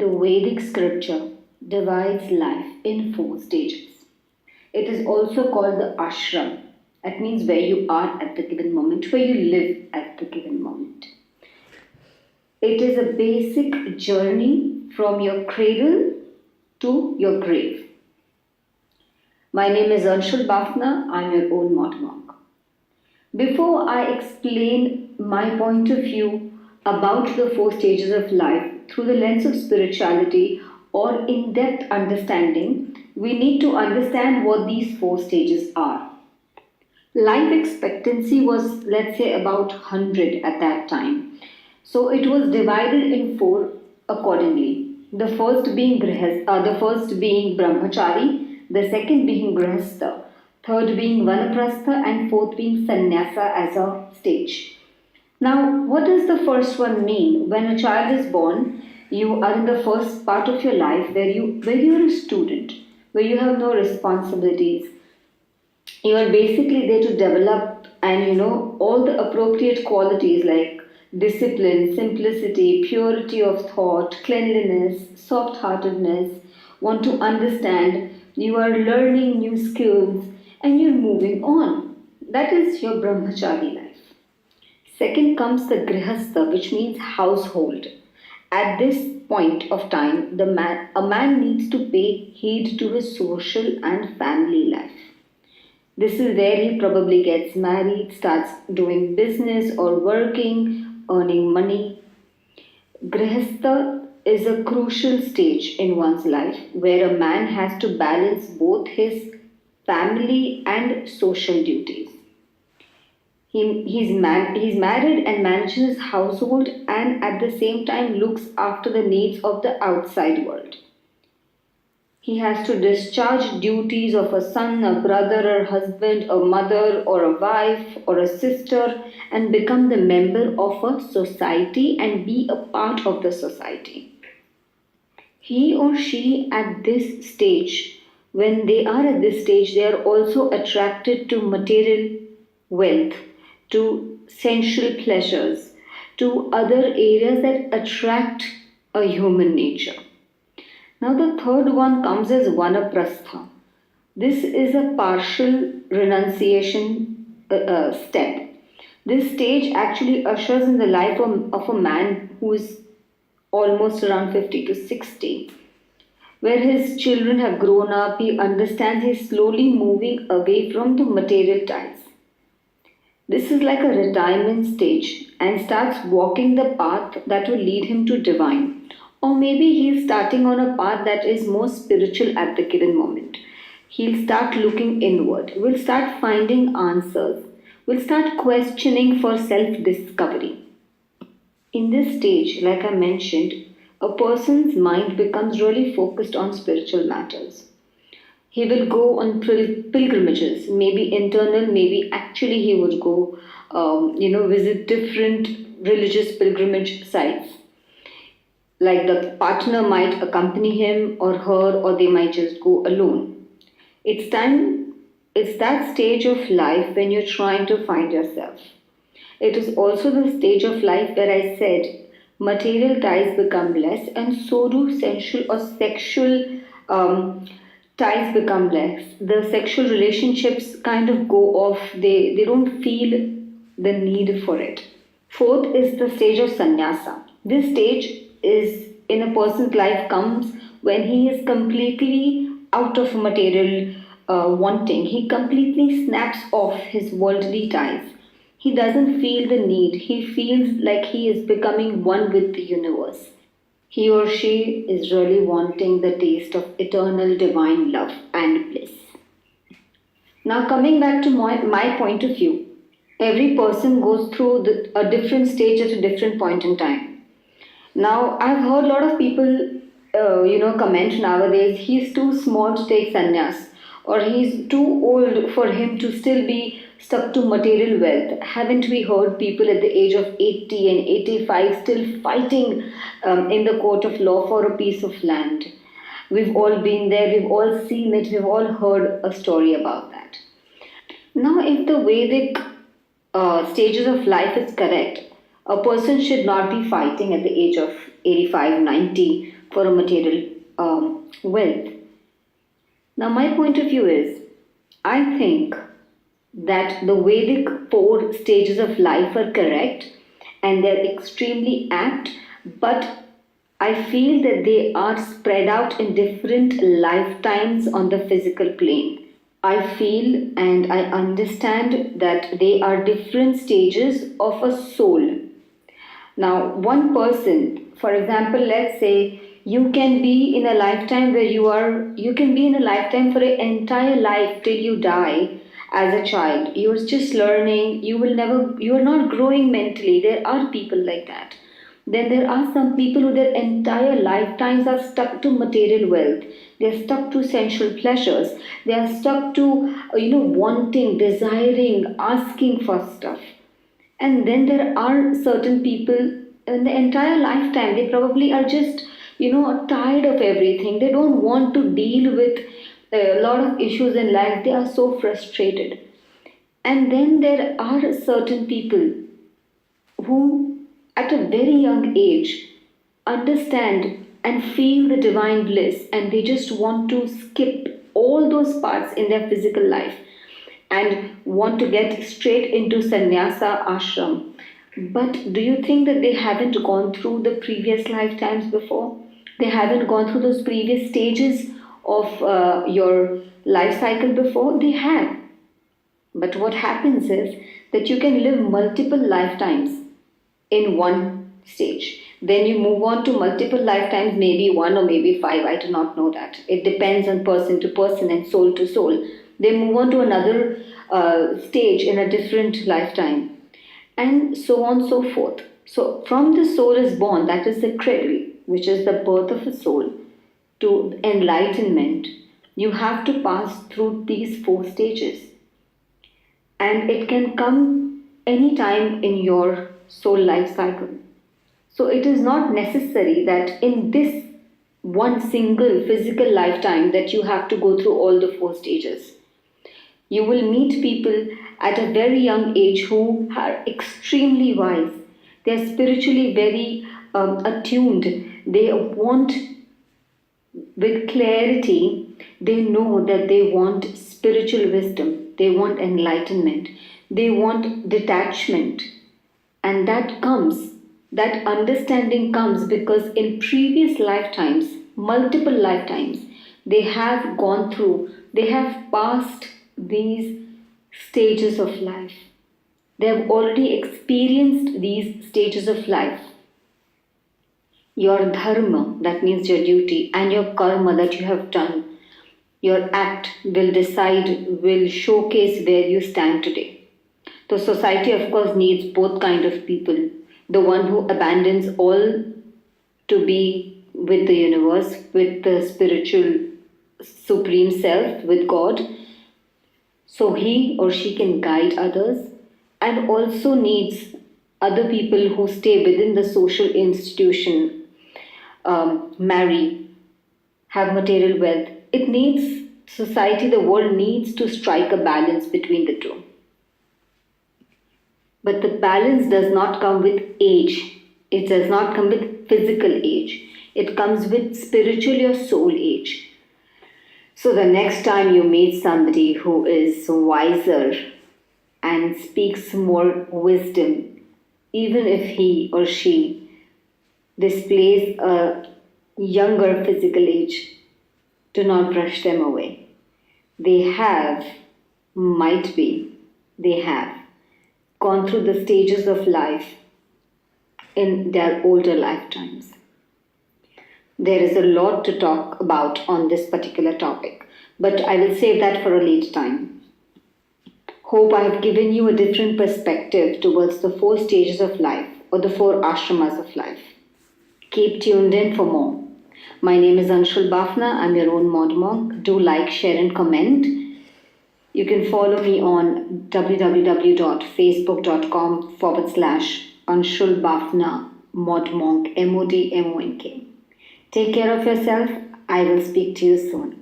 The Vedic scripture divides life in four stages. It is also called the ashram. That means where you are at the given moment, where you live at the given moment. It is a basic journey from your cradle to your grave. My name is Anshul Bafna. I'm your own mod monk. Before I explain my point of view about the four stages of life through the lens of spirituality or in-depth understanding, we need to understand what these four stages are. Life expectancy was, let's say, about 100 at that time. So it was divided in four accordingly. The first being brahmachari, the second being grihastha, third being vanaprastha, and fourth being sannyasa as a stage. Now, what does the first one mean? When a child is born, you are in the first part of your life where you're a student, where you have no responsibilities. You are basically there to develop and all the appropriate qualities like discipline, simplicity, purity of thought, cleanliness, soft-heartedness, want to understand, you are learning new skills and you're moving on. That is your brahmachari life. Second comes the grihastha, which means household. At this point of time, a man needs to pay heed to his social and family life. This is where he probably gets married, starts doing business or working, earning money. Grihastha is a crucial stage in one's life where a man has to balance both his family and social duties. He's married and manages his household and at the same time looks after the needs of the outside world. He has to discharge duties of a son, a brother, a husband, a mother, or a wife, or a sister, and become the member of a society and be a part of the society. He or she at this stage, when they are at this stage, they are also attracted to material wealth, to sensual pleasures, to other areas that attract a human nature. Now the third one comes as vanaprastha. This is a partial renunciation step. This stage actually ushers in the life of a man who is almost around 50 to 60. Where his children have grown up, he understands he's slowly moving away from the material ties. This is like a retirement stage and starts walking the path that will lead him to divine. Or maybe he's starting on a path that is more spiritual at the given moment. He'll start looking inward, will start finding answers, will start questioning for self-discovery. In this stage, like I mentioned, a person's mind becomes really focused on spiritual matters. He will go on pilgrimages, maybe internal, maybe actually he would go, visit different religious pilgrimage sites. Like the partner might accompany him or her, or they might just go alone. It's that stage of life when you're trying to find yourself. It is also the stage of life where I said material ties become less and so do sensual or sexual ties become less. The sexual relationships kind of go off. They don't feel the need for it. Fourth is the stage of sannyasa. This stage is in a person's life comes when he is completely out of material wanting. He completely snaps off his worldly ties. He doesn't feel the need. He feels like he is becoming one with the universe. He or she is really wanting the taste of eternal divine love and bliss. Now coming back to my point of view, every person goes through a different stage at a different point in time. Now I've heard a lot of people comment nowadays, he's too small to take sannyas, or he's too old for him to still be stuck to material wealth. Haven't we heard people at the age of 80 and 85 still fighting in the court of law for a piece of land? We've all been there, we've all seen it, we've all heard a story about that. Now, if the Vedic stages of life is correct, a person should not be fighting at the age of 85, 90 for a material wealth. Now, my point of view is, I think that the Vedic 4 stages of life are correct and they're extremely apt, but I feel that they are spread out in different lifetimes on the physical plane. I feel and I understand that they are different stages of a soul. Now, one person, for example, let's say you can be in a lifetime where you can be in a lifetime for an entire life till you die as a child. You're just learning, you are not growing mentally. There are people like that. Then there are some people who their entire lifetimes are stuck to material wealth. They are stuck to sensual pleasures. They are stuck to, wanting, desiring, asking for stuff. And then there are certain people in the entire lifetime, they probably are just, tired of everything. They don't want to deal with a lot of issues in life. They are so frustrated. And then there are certain people who, at a very young age, understand and feel the divine bliss, and they just want to skip all those parts in their physical life and want to get straight into sannyasa ashram. But do you think that they haven't gone through the previous lifetimes before? They haven't gone through those previous stages of your life cycle before? They have. But what happens is that you can live multiple lifetimes in one stage. Then you move on to multiple lifetimes, maybe 1 or maybe 5, I do not know that. It depends on person to person and soul to soul. They move on to another stage in a different lifetime, and so on and so forth. So from the soul is born, that is the cradle, which is the birth of a soul, to enlightenment. You have to pass through these 4 stages, and it can come anytime in your soul life cycle. So it is not necessary that in this one single physical lifetime that you have to go through all the 4 stages. You will meet people at a very young age who are extremely wise. They are spiritually very attuned. They want, with clarity, they know that they want spiritual wisdom. They want enlightenment. They want detachment. And that understanding comes because in previous lifetimes, multiple lifetimes, they have gone through, they have passed these stages of life. They have already experienced these stages of life. Your dharma, that means your duty, and your karma that you have done, your act will showcase where you stand today. So society, of course, needs both kind of people. The one who abandons all to be with the universe, with the spiritual supreme self, with God, so he or she can guide others, and also needs other people who stay within the social institution, marry, have material wealth. It needs society, the world needs to strike a balance between the two. But the balance does not come with age. It does not come with physical age. It comes with spiritual or soul age. So the next time you meet somebody who is wiser and speaks more wisdom, even if he or she displays a younger physical age, do not brush them away. They have gone through the stages of life in their older lifetimes. There is a lot to talk about on this particular topic, but I will save that for a later time. Hope I have given you a different perspective towards the 4 stages of life or the 4 ashramas of life. Keep tuned in for more. My name is Anshul Bafna. I'm your own mod monk. Do like, share and comment. You can follow me on www.facebook.com/Anshul Bafna mod monk, MODMONK. Take care of yourself. I will speak to you soon.